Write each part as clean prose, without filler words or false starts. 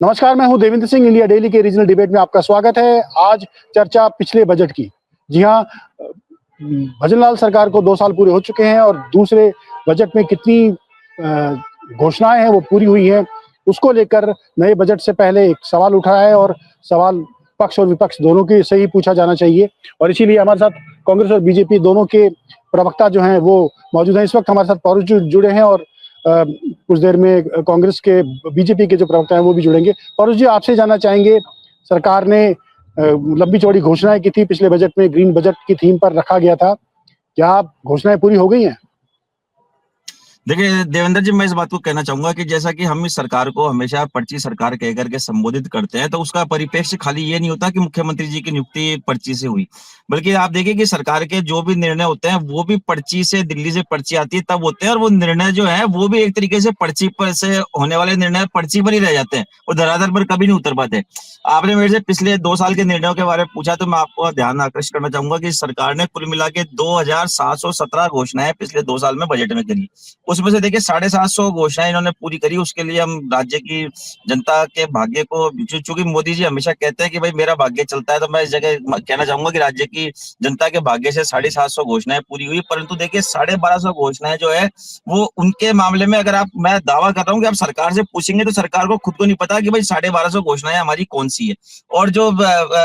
नमस्कार, मैं हूं देवेंद्र सिंह। इंडिया डेली के रीजनल डिबेट में आपका स्वागत है। आज चर्चा पिछले बजट की। जी हां, भजनलाल सरकार को 2 साल पूरे हो चुके हैं और दूसरे बजट में कितनी घोषणाएं हैं वो पूरी हुई हैं, उसको लेकर नए बजट से पहले एक सवाल उठा है और सवाल पक्ष और विपक्ष दोनों के से ही पूछा जाना चाहिए। और इसीलिए हमारे साथ कांग्रेस और बीजेपी दोनों के प्रवक्ता जो हैं वो मौजूद हैं। इस वक्त हमारे साथ पौरुष जुड़े हैं और कुछ देर में कांग्रेस के बीजेपी के जो प्रवक्ता हैं वो भी जुड़ेंगे। पौरुष जी, आपसे जानना चाहेंगे, सरकार ने लंबी चौड़ी घोषणाएं की थी पिछले बजट में, ग्रीन बजट की थीम पर रखा गया था। क्या घोषणाएं पूरी हो गई हैं? देखिए देवेंद्र जी, मैं इस बात को कहना चाहूंगा कि जैसा कि हम इस सरकार को हमेशा पर्ची सरकार कह करके संबोधित करते हैं, तो उसका परिप्रेक्ष्य खाली ये नहीं होता कि मुख्यमंत्री जी की नियुक्ति पर्ची से हुई, बल्कि आप देखिए कि सरकार के जो भी निर्णय होते हैं वो भी पर्ची से, दिल्ली से पर्ची आती है तब होते हैं, और वो निर्णय जो है वो भी एक तरीके से पर्ची पर से होने वाले निर्णय पर्ची पर ही रह जाते हैं, वो धरातल पर कभी नहीं उतर पाते। आपने मेरे से पिछले 2 साल के निर्णयों के बारे में पूछा, तो मैं आपको ध्यान आकर्षित करना चाहूंगा कि सरकार ने कुल मिला के 2717 घोषणाएं पिछले 2 साल में बजट में करी। उसमें से देखिए 750 घोषणाएं इन्होंने पूरी करी। उसके लिए हम राज्य की जनता के भाग्य को, चूंकि मोदी जी हमेशा कहते हैं कि भाई मेरा भाग्य चलता है, तो मैं इस जगह कहना चाहूंगा कि राज्य की जनता के भाग्य से 750 घोषणाएं पूरी हुई। परंतु देखिए 1250 घोषणाएं जो है वो उनके मामले में, अगर आप, मैं दावा कर रहा हूँ कि आप सरकार से पूछेंगे तो सरकार को खुद को नहीं पता कि भाई 1250 घोषणाएं हमारी कौन सी है। और जो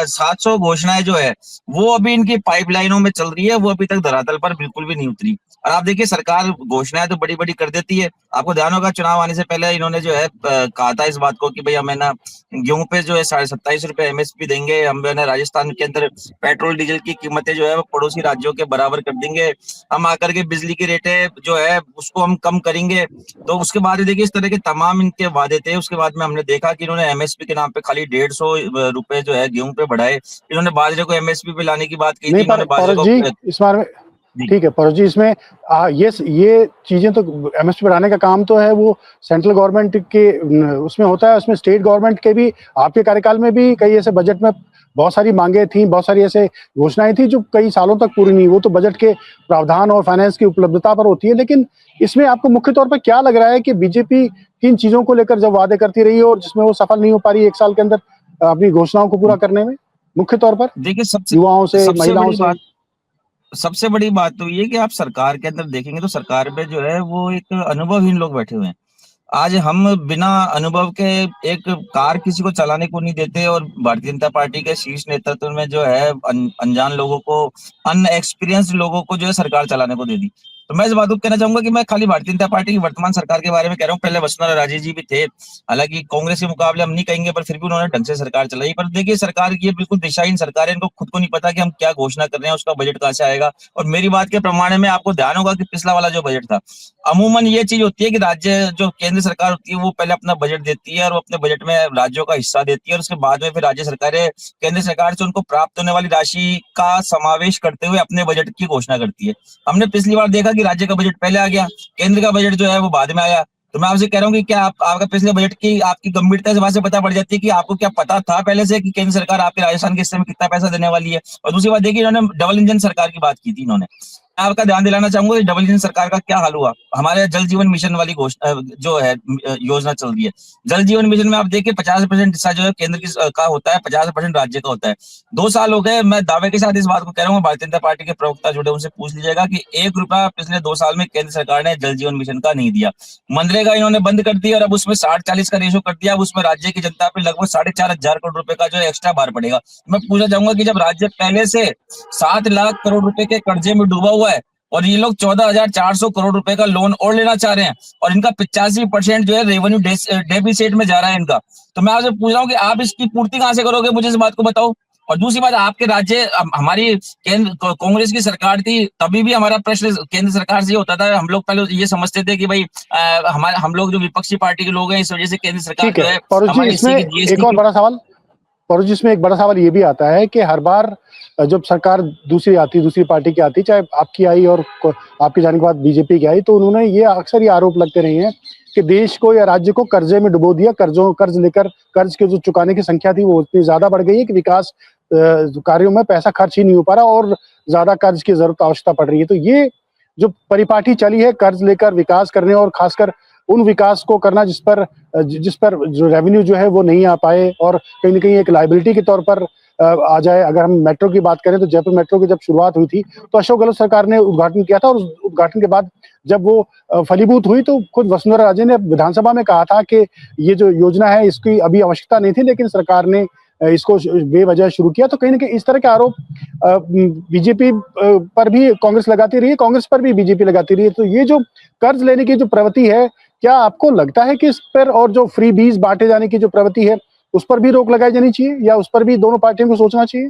700 घोषणाएं जो है वो अभी इनकी पाइपलाइनों में चल रही है, वो अभी तक धरातल पर बिल्कुल भी नहीं उतरी। और आप देखिए सरकार घोषणाएं तो बड़ी बड़ी कर देती है। आपको ध्यान होगा चुनाव आने से पहले इन्होंने जो है कहा था इस बात को कि भाई हमें ना गेहूं पे जो है 27.5 रुपए एमएसपी देंगे, हम जो है ना राजस्थान के अंदर पेट्रोल डीजल की कीमतें जो है वो पड़ोसी राज्यों के बराबर कर देंगे, हम आकर के बिजली की रेटें जो है उसको हम कम करेंगे। तो उसके बाद देखिए इस तरह के तमाम इनके वादे थे। उसके बाद में हमने देखा कि इन्होंने एमएसपी के नाम पे खाली 150 रुपए जो है गेहूं पे बढ़ाए। इन्होंने बाजरे को एमएसपी पे लाने की बात की थी, नहीं, पर इन्होंने बाजरे पौरुष को जी इस बारे में ठीक है। पौरुष जी, इसमें ये चीजें तो एमएसपी बढ़ाने का काम तो है वो सेंट्रल गवर्नमेंट के उसमें होता है। उसमें स्टेट गवर्नमेंट के भी आपके कार्यकाल में भी कई ऐसे बजट में बहुत सारी मांगे थी, बहुत सारी ऐसे घोषणाएं थी जो कई सालों तक पूरी नहीं। वो तो बजट के प्रावधान और फाइनेंस की उपलब्धता पर होती है। लेकिन इसमें आपको मुख्य तौर पर क्या लग रहा है कि बीजेपी किन चीजों को लेकर जब वादे करती रही और जिसमें वो सफल नहीं हो पा रही 1 साल के अंदर अपनी घोषणाओं को पूरा करने में, मुख्य तौर पर देखिए युवाओं से, महिलाओं से? सबसे बड़ी बात तो ये है कि आप सरकार के अंदर देखेंगे तो सरकार में जो है वो एक अनुभवहीन लोग बैठे हुए हैं। आज हम बिना अनुभव के एक कार किसी को चलाने को नहीं देते, और भारतीय जनता पार्टी के शीर्ष नेतृत्व में जो है अनजान लोगों को, अनएक्सपीरियंस्ड लोगों को जो है सरकार चलाने को दे दी। तो मैं इस बात को कहना चाहूंगा कि मैं खाली भारतीय जनता पार्टी की वर्तमान सरकार के बारे में कह रहा हूँ, पहले वसुंधरा राजे जी भी थे। हालांकि कांग्रेस के मुकाबले हम नहीं कहेंगे, पर फिर भी उन्होंने ढंग से सरकार चलाई। पर देखिए सरकार ये बिल्कुल दिशाहीन सरकार है, इनको खुद को नहीं पता कि हम क्या घोषणा कर रहे हैं, उसका बजट कहाँ से आएगा। और मेरी बात के प्रमाण में आपको ध्यान होगा कि पिछला वाला जो बजट था, अमूमन ये चीज होती है कि राज्य जो केंद्र सरकार होती है वो पहले अपना बजट देती है और वो अपने बजट में राज्यों का हिस्सा देती है, और उसके बाद में फिर राज्य सरकारें केंद्र सरकार से उनको प्राप्त होने वाली राशि का समावेश करते हुए अपने बजट की घोषणा करती है। हमने पिछली बार देखा कि राज्य का बजट पहले आ गया, केंद्र का बजट जो है वो बाद में आया। तो मैं आपसे कह रहा हूँ कि क्या आपका पिछले बजट की आपकी गंभीरता से वहां से पता पड़ जाती है कि आपको क्या पता था पहले से कि केंद्र सरकार आपके राजस्थान के हिस्से में कितना पैसा देने वाली है। और दूसरी बात देखिए, इन्होंने डबल इंजन सरकार की बात की थी। इन्होंने, आपका ध्यान दिलाना चाहूंगा डबल इंजन सरकार का क्या हाल हुआ। हमारे जल जीवन मिशन वाली घोषणा जो है योजना चल रही है, जल जीवन मिशन में आप देखिए 50% हिस्सा जो है केंद्र का होता है, 50% राज्य का होता है। 2 साल हो गए, मैं दावे के साथ इस बात को कह रहा हूँ, भारतीय जनता पार्टी के प्रवक्ता जुड़े उनसे पूछ लीजिएगा कि 1 रुपया पिछले 2 साल में केंद्र सरकार ने जल जीवन मिशन का नहीं दिया। मनरेगा इन्होंने बंद कर दिया और अब उसमें 60-40 का रेशो कर दिया। अब उसमें राज्य की जनता पे लगभग 4,500 करोड़ रुपए का जो एक्स्ट्रा भार पड़ेगा। मैं पूछना चाहूंगा कि जब राज्य पहले से 7 लाख करोड़ रुपए के कर्जे में डूबा हुआ है और ये लोग 14,400 करोड़ रुपए का लोन और लेना चाह रहे हैं, और इनका 85% जो है रेवेन्यू डेफिसिट में जा रहा है इनका, तो मैं आपसे पूछ रहा हूँ कि आप इसकी पूर्ति कहां से करोगे, मुझे इस बात को बताओ। और दूसरी बात, आपके राज्य, हमारी केंद्र कांग्रेस की सरकार थी तभी भी हमारा प्रश्न केंद्र सरकार से होता था। हम लोग पहले ये समझते थे कि भाई हमारे, हम लोग जो विपक्षी पार्टी के लोग हैं, इस वजह से केंद्र सरकार ठीक जो है है पौरुष जी, हमारे इसमें हिस्से की एक जीएसटी और की। बड़ा सवाल, और जिसमें एक बड़ा सवाल ये भी आता है कि हर बार जब सरकार दूसरी आती, दूसरी पार्टी की आती, चाहे आपकी आई और आपके जाने के बाद बीजेपी की आई, तो उन्होंने ये अक्सर ये आरोप लगते रहे हैं कि देश को या राज्य को कर्जे में डुबो दिया, कर्ज लेकर कर्ज के जो चुकाने की संख्या थी वो इतनी ज्यादा बढ़ गई है कि विकास कार्यों में पैसा खर्च ही नहीं हो पा रहा और ज्यादा कर्ज की जरूरत आवश्यकता पड़ रही है। तो ये जो परिपाटी चली है कर्ज लेकर विकास करने और खासकर उन विकास को करना जिस पर जो रेवेन्यू जो है वो नहीं आ पाए और कहीं ना कहीं एक लायबिलिटी के तौर पर आ जाए। अगर हम मेट्रो की बात करें तो जयपुर मेट्रो की जब शुरुआत हुई थी तो अशोक गहलोत सरकार ने उद्घाटन किया था और उस उद्घाटन के बाद जब वो फलीभूत हुई तो खुद वसुंधरा राजे ने विधानसभा में कहा था कि ये जो योजना है इसकी अभी आवश्यकता नहीं थी, लेकिन सरकार ने इसको बेवजह शुरू किया। तो कहीं ना कहीं इस तरह के आरोप बीजेपी पर भी कांग्रेस लगाती रही है, कांग्रेस पर भी बीजेपी लगाती रही है। तो ये जो कर्ज लेने की जो प्रवृत्ति है, क्या आपको लगता है कि इस पर और जो फ्री बीज बांटे जाने की जो प्रवृत्ति है उस पर भी रोक लगाई जानी चाहिए या उस पर भी दोनों पार्टियों को सोचना चाहिए?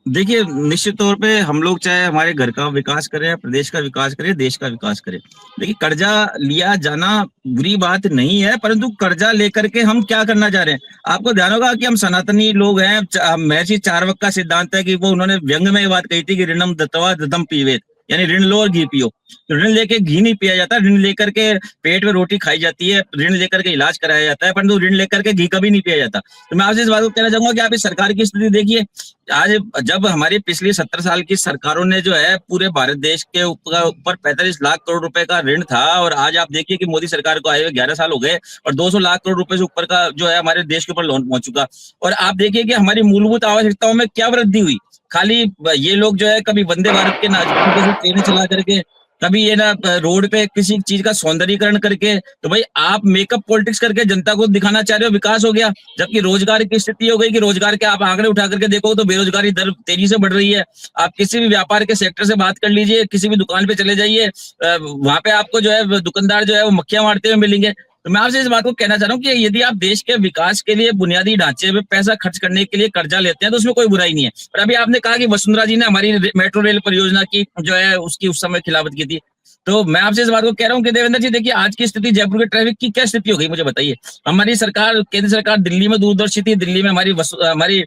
देखिए, निश्चित तौर पे हम लोग चाहे हमारे घर का विकास करें या प्रदेश का विकास करें, देश का विकास करें। देखिए, कर्जा लिया जाना बुरी बात नहीं है, परंतु कर्जा लेकर के हम क्या करना चाह रहे हैं? आपको ध्यान होगा कि हम सनातनी लोग हैं। महर्षि चार्वाक का सिद्धांत है कि वो उन्होंने व्यंग में ये बात कही थी कि ऋणम दत्वा ददम पीवेत, यानी ऋण लो और घी पियो। तो ऋण लेके घी नहीं पिया जाता, ऋण लेकर के पेट में रोटी खाई जाती है, ऋण लेकर के इलाज कराया जाता है, परंतु ऋण लेकर के घी कभी नहीं पिया जाता। तो मैं आपसे इस बात को कहना चाहूंगा कि आप इस सरकार की स्थिति देखिए। आज जब हमारी पिछली 70 साल की सरकारों ने जो है पूरे भारत देश के ऊपर 45 लाख करोड़ रुपए का ऋण था, और आज आप देखिए कि मोदी सरकार को आए हुए 11 साल हो गए और 200 लाख करोड़ रुपए से ऊपर का जो है हमारे देश के ऊपर लोन पहुंच चुका। और आप देखिए कि हमारी मूलभूत आवश्यकताओं में क्या वृद्धि हुई। खाली ये लोग जो है कभी वंदे भारत के ट्रेनें चला करके, कभी ये ना रोड पे किसी चीज का सौंदर्यीकरण करके, तो भाई आप मेकअप पॉलिटिक्स करके जनता को दिखाना चाह रहे हो विकास हो गया, जबकि रोजगार की स्थिति हो गई कि रोजगार के आप आंकड़े उठा करके देखो तो बेरोजगारी दर तेजी से बढ़ रही है। आप किसी भी व्यापार के सेक्टर से बात कर लीजिए, किसी भी दुकान पे चले जाइए, वहां पे आपको जो है दुकानदार जो है वो मक्खियां मारते हुए मिलेंगे। तो मैं आपसे इस बात को कहना चाह रहा हूँ कि यदि आप देश के विकास के लिए बुनियादी ढांचे में पैसा खर्च करने के लिए कर्जा लेते हैं तो उसमें कोई बुराई नहीं है। पर अभी आपने कहा कि वसुंधरा जी ने हमारी मेट्रो रेल परियोजना की जो है उसकी उस समय खिलाफत की थी। तो मैं आपसे इस बात को कह रहा हूँ कि देवेंद्र जी देखिए, आज की स्थिति जयपुर के ट्रैफिक की क्या स्थिति हो गई मुझे बताइए। हमारी सरकार, केंद्र सरकार दिल्ली में दूरदर्शी थी, दिल्ली में हमारी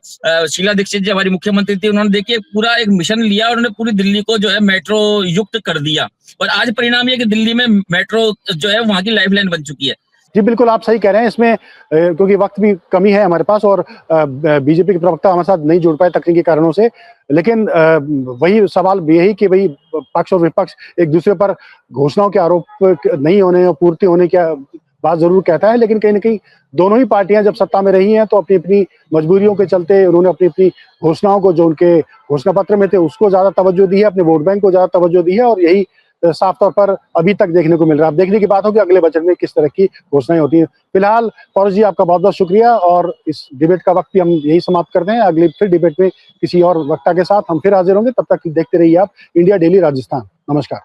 शीला दीक्षित जी हमारी मुख्यमंत्री थी, उन्होंने देखिए पूरा एक मिशन लिया और उन्होंने पूरी दिल्ली को जो है मेट्रो युक्त कर दिया। और आज परिणाम ये कि दिल्ली में मेट्रो जो है वहां की लाइफलाइन बन चुकी है। जी बिल्कुल, आप सही कह रहे हैं। इसमें क्योंकि वक्त भी कमी है हमारे पास और बीजेपी के प्रवक्ता हमारे साथ नहीं जुड़ पाए तकनीकी कारणों से, लेकिन वही सवाल भी यही कि भाई पक्ष और विपक्ष एक दूसरे पर घोषणाओं के आरोप नहीं होने और पूर्ति होने की बात जरूर कहता है, लेकिन कहीं ना कहीं दोनों ही पार्टियां जब सत्ता में रही हैं तो अपनी अपनी मजबूरियों के चलते उन्होंने अपनी अपनी घोषणाओं को, जो उनके घोषणा पत्र में थे, उसको ज्यादा तवज्जो दी है, अपने वोट बैंक को ज्यादा तवज्जो दी है और यही साफ तौर पर अभी तक देखने को मिल रहा है। अब देखने की बात होगी अगले बजट में किस तरह की घोषणाएं होती हैं। फिलहाल पौरस जी आपका बहुत बहुत शुक्रिया और इस डिबेट का वक्त भी हम यही समाप्त करते हैं। अगली फिर डिबेट में किसी और वक्ता के साथ हम फिर हाजिर होंगे। तब तक देखते रहिए आप इंडिया डेली राजस्थान। नमस्कार।